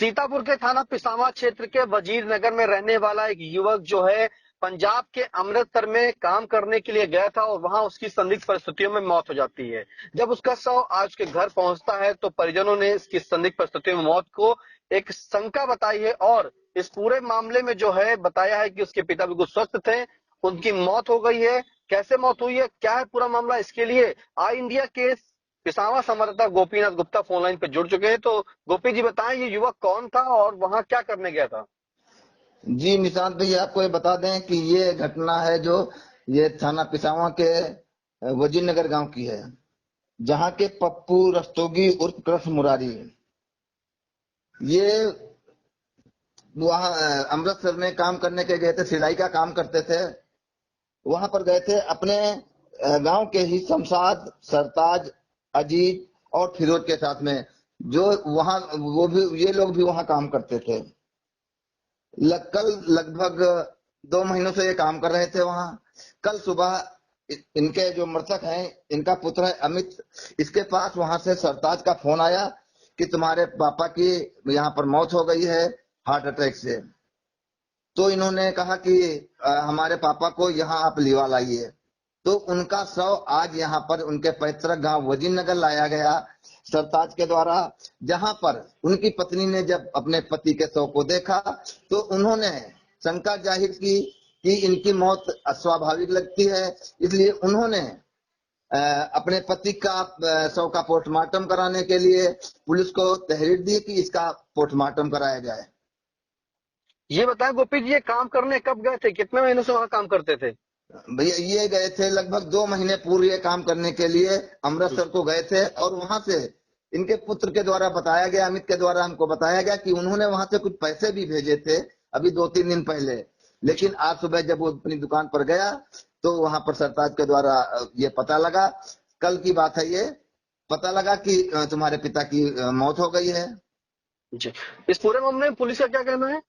सीतापुर के थाना पिसावा क्षेत्र के वजीर नगर में रहने वाला एक युवक जो है पंजाब के अमृतसर में काम करने के लिए गया था और वहां उसकी संदिग्ध परिस्थितियों में मौत हो जाती है। जब उसका शव आज उसके घर पहुंचता है तो परिजनों ने इसकी संदिग्ध परिस्थितियों में मौत को एक शंका बताई है और इस पूरे मामले में जो है बताया है कि उसके पिता बिल्कुल स्वस्थ थे, उनकी मौत हो गई है। कैसे मौत हुई है, क्या है पूरा मामला, इसके लिए आई इंडिया के पिसावा संवाददाता गोपीनाथ गुप्ता फोन लाइन पे जुड़ चुके हैं। तो गोपी जी बताएं, ये युवक कौन था और वहां क्या करने गया था? जी निशांत भैया, आपको ये बता दें कि ये घटना है जो ये थाना पिसावा के वजीर नगर गांव की है, जहां के पप्पू रस्तोगी उर्फ कृष्ण मुरारी ये वहां अमृतसर में काम करने के गए थे, सिलाई का काम करते थे। वहां पर गए थे अपने गांव के ही शमशाद, सरताज, अजीज और फिरोज के साथ में, जो वहां वो भी ये लोग भी वहां काम करते थे। कल लगभग 2 महीनों से ये काम कर रहे थे वहां। कल सुबह इनके जो मृतक हैं, इनका पुत्र है अमित, इसके पास वहां से सरताज का फोन आया कि तुम्हारे पापा की यहाँ पर मौत हो गई है हार्ट अटैक से। तो इन्होंने कहा कि हमारे पापा को यहाँ आप लिवा लाइए। तो उनका शव आज यहाँ पर उनके पैतृक गांव वजीर नगर लाया गया सरताज के द्वारा, जहां पर उनकी पत्नी ने जब अपने पति के शव को देखा तो उन्होंने शंका जाहिर की कि इनकी मौत अस्वाभाविक लगती है। इसलिए उन्होंने अपने पति का शव का पोस्टमार्टम कराने के लिए पुलिस को तहरीर दी कि इसका पोस्टमार्टम कराया जाए। ये बताएं गोपी जी, ये काम करने कब गए थे, कितने महीनों से वहां काम करते थे? भैया ये गए थे लगभग 2 महीने पूर्व ये काम करने के लिए अमृतसर को गए थे, और वहां से इनके पुत्र के द्वारा बताया गया, अमित के द्वारा हमको बताया गया कि उन्होंने वहां से कुछ पैसे भी भेजे थे अभी 2-3 दिन पहले। लेकिन आज सुबह जब वो अपनी दुकान पर गया तो वहां पर सरताज के द्वारा ये पता लगा, कल की बात है, ये पता लगा कि तुम्हारे पिता की मौत हो गई है। जी, इस पूरे मामले में पुलिस का क्या कहना है?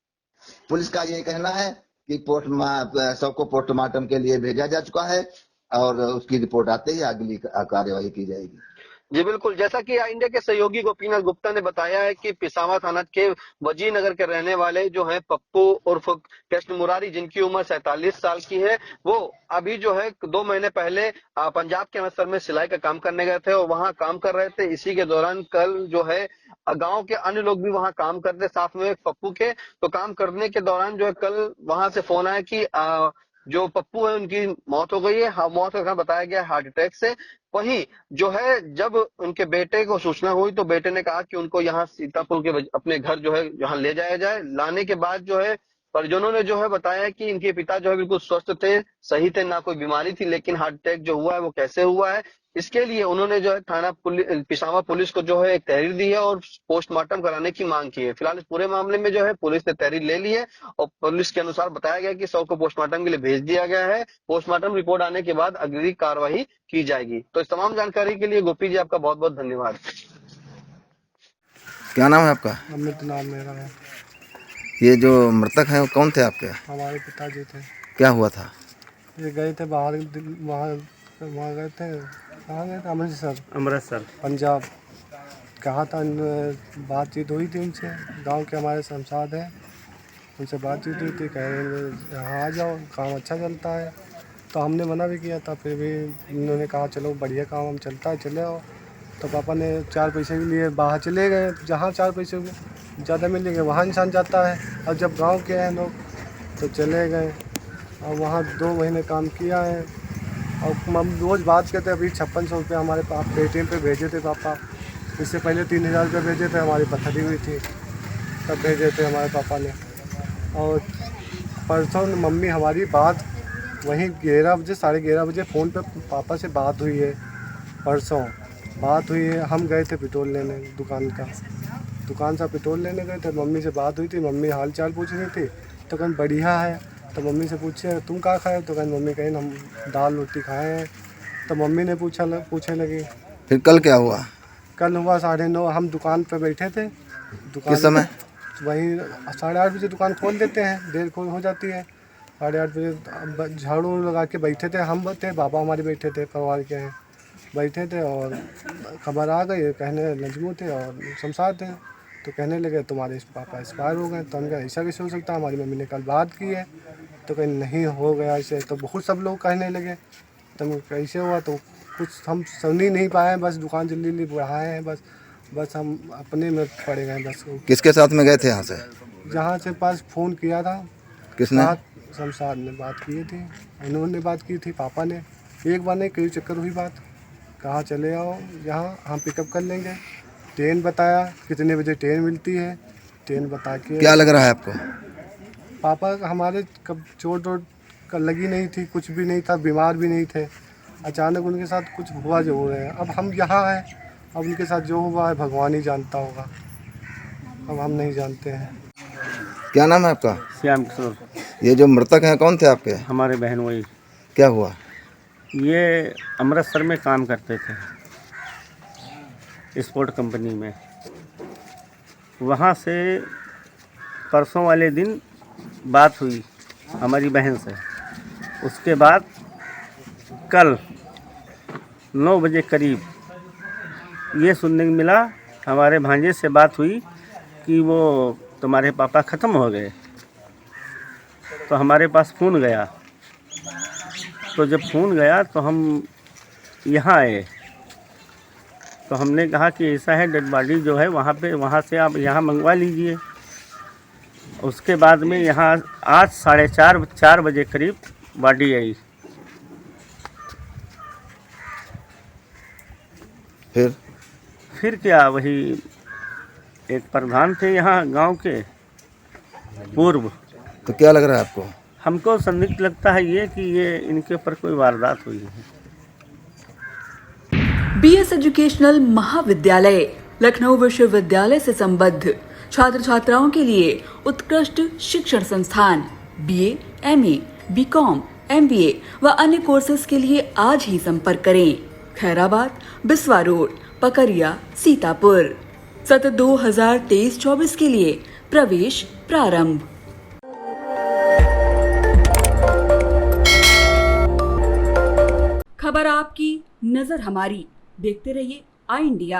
पुलिस का ये कहना है कि शव को पोस्टमार्टम के लिए भेजा जा चुका है और उसकी रिपोर्ट आते ही अगली कार्यवाही की जाएगी। जी बिल्कुल, जैसा कि इंडिया के सहयोगी गोपीनाथ गुप्ता ने बताया है कि पिसावा थाना के वजीर नगर के रहने वाले जो हैं पप्पू उर्फ कृष्ण मुरारी, जिनकी उम्र 47 साल की है, वो अभी जो है 2 महीने पहले पंजाब के अमृतसर में सिलाई का काम करने गए थे और वहां काम कर रहे थे। इसी के दौरान कल जो है गांव के अन्य लोग भी वहां काम करते साथ में पप्पू के, तो काम करने के दौरान जो है कल वहां से फोन आया कि जो पप्पू है उनकी मौत हो गई है। मौत का कारण बताया गया हार्ट अटैक से। वहीं जो है जब उनके बेटे को सूचना हुई तो बेटे ने कहा कि उनको यहाँ सीतापुर के अपने घर जो है यहाँ ले जाया जाए। लाने के बाद जो है परिजनों ने जो है बताया कि इनके पिता जो है बिल्कुल स्वस्थ थे, सही थे, ना कोई बीमारी थी, लेकिन हार्ट अटैक जो हुआ है वो कैसे हुआ है, इसके लिए उन्होंने जो है थाना पिसावा पुलिस को जो है एक तहरीर दी है और पोस्टमार्टम कराने की मांग की है। फिलहाल इस पूरे मामले में जो है पुलिस ने तहरीर ले ली है और पुलिस के अनुसार बताया गया कि शव को पोस्टमार्टम के लिए भेज दिया गया है। पोस्टमार्टम रिपोर्ट आने के बाद अगली कार्रवाई की जाएगी। तो इस तमाम जानकारी के लिए गोपी जी आपका बहुत बहुत धन्यवाद। क्या नाम है आपका? अमित नाम मेरा है। ये जो मृतक हैं वो कौन थे आपके? हमारे पिताजी थे। क्या हुआ था? ये गए थे बाहर, वहाँ वहाँ गए थे, कहाँ गए थे? अमृतसर पंजाब। कहा था, बातचीत हुई थी उनसे, गांव के हमारे शमशाद हैं, उनसे बातचीत हुई थी, कह रहे यहाँ आ जाओ, काम अच्छा चलता है। तो हमने मना भी किया था, फिर भी इन्होंने कहा चलो बढ़िया काम हम चलता है, चले आओ। तो पापा ने 4 पैसे के लिए बाहर चले गए, जहाँ 4 पैसे ज़्यादा मिलेंगे वहाँ इंसान जाता है। अब जब गांव के हैं लोग तो चले गए और वहाँ 2 महीने काम किया है। और हम रोज़ बात करते, अभी 5600 रुपये हमारे पास पेटीएम पे भेजे थे पापा। इससे पहले 3000 रुपये भेजे थे, हमारी पथरी हुई थी तब भेजे थे हमारे पापा ने। और परसों मम्मी हमारी बात वहीं 11 बजे 11:30 बजे फ़ोन पे पापा से बात हुई है। परसों बात हुई है, हम गए थे पेट्रोल लेने, दुकान से पेट्रोल लेने गए थे, मम्मी से बात हुई थी, मम्मी हाल चाल पूछ रही थी। तो कहीं बढ़िया है, तो मम्मी से पूछे तुम क्या खाए, तो कहीं मम्मी कहीं हम दाल रोटी खाए हैं। तो मम्मी ने पूछने लगी। फिर कल क्या हुआ? कल हुआ 9:30, हम दुकान पे बैठे थे। किस समय? वहीं 8:30 बजे दुकान खोल देते हैं, देर खोल हो जाती है। 8:30 बजे झाड़ू लगा के बैठे थे, हम थे, बाबा हमारे बैठे थे, परिवार के हैं, बैठे थे और खबर आ गई, कहने नजमू थे और शमशाद थे। तो कहने लगे तुम्हारे पापा एक्सपायर हो गए। तो हम कहा ऐसा कैसे हो सकता है, हमारी मम्मी ने कल बात की है। तो कहीं नहीं हो गया ऐसे। तो बहुत सब लोग कहने लगे। तो कैसे हुआ, तो कुछ हम सुन ही नहीं पाए, बस दुकान जल्दी बढ़ाए हैं, बस हम अपने में पड़े गए। बस किसके साथ में गए थे यहाँ से? जहाँ से पास फ़ोन किया था, किसने? शमशाद ने बात की थी, उन्होंने बात की थी, पापा ने। एक बार नहीं, कई चक्कर हुई बात। कहाँ चले आओ, यहाँ हम पिकअप कर लेंगे। ट्रेन बताया, कितने बजे ट्रेन मिलती है, ट्रेन बता के। क्या लग रहा है आपको? पापा हमारे कब चोट वोट लगी नहीं थी, कुछ भी नहीं था, बीमार भी नहीं थे। अचानक उनके साथ कुछ हुआ जो है। अब हम यहाँ हैं, अब उनके साथ जो हुआ है भगवान ही जानता होगा, अब हम नहीं जानते हैं। क्या नाम है आपका? श्याम किशोर। ये जो मृतक हैं कौन थे आपके? हमारे बहन वही। क्या हुआ? ये अमृतसर में काम करते थे, स्पोर्ट कंपनी में। वहाँ से परसों वाले दिन बात हुई हमारी बहन से। उसके बाद कल 9 बजे करीब ये सुनने को मिला, हमारे भांजे से बात हुई कि वो तुम्हारे पापा ख़त्म हो गए। तो हमारे पास फ़ोन गया। तो जब फ़ोन गया तो हम यहाँ आए। तो हमने कहा कि ऐसा है, डेड बॉडी जो है वहाँ पे, वहाँ से आप यहाँ मंगवा लीजिए। उसके बाद में यहाँ आज 4:30 बजे करीब बॉडी आई। फिर क्या, वही एक प्रधान थे यहाँ गांव के पूर्व। तो क्या लग रहा है आपको? हमको संदिग्ध लगता है ये कि ये इनके ऊपर कोई वारदात हुई है। बीएस एजुकेशनल महाविद्यालय लखनऊ विश्वविद्यालय से संबद्ध छात्र छात्राओं के लिए उत्कृष्ट शिक्षण संस्थान बीए, एमए, बीकॉम, एमबीए व अन्य कोर्सेज के लिए आज ही संपर्क करें। खैराबाद, बिस्वा रोड, पकरिया, सीतापुर। सत्र 2023-24 के लिए प्रवेश प्रारंभ। खबर आपकी, नजर हमारी। देखते रहिए आई इंडिया।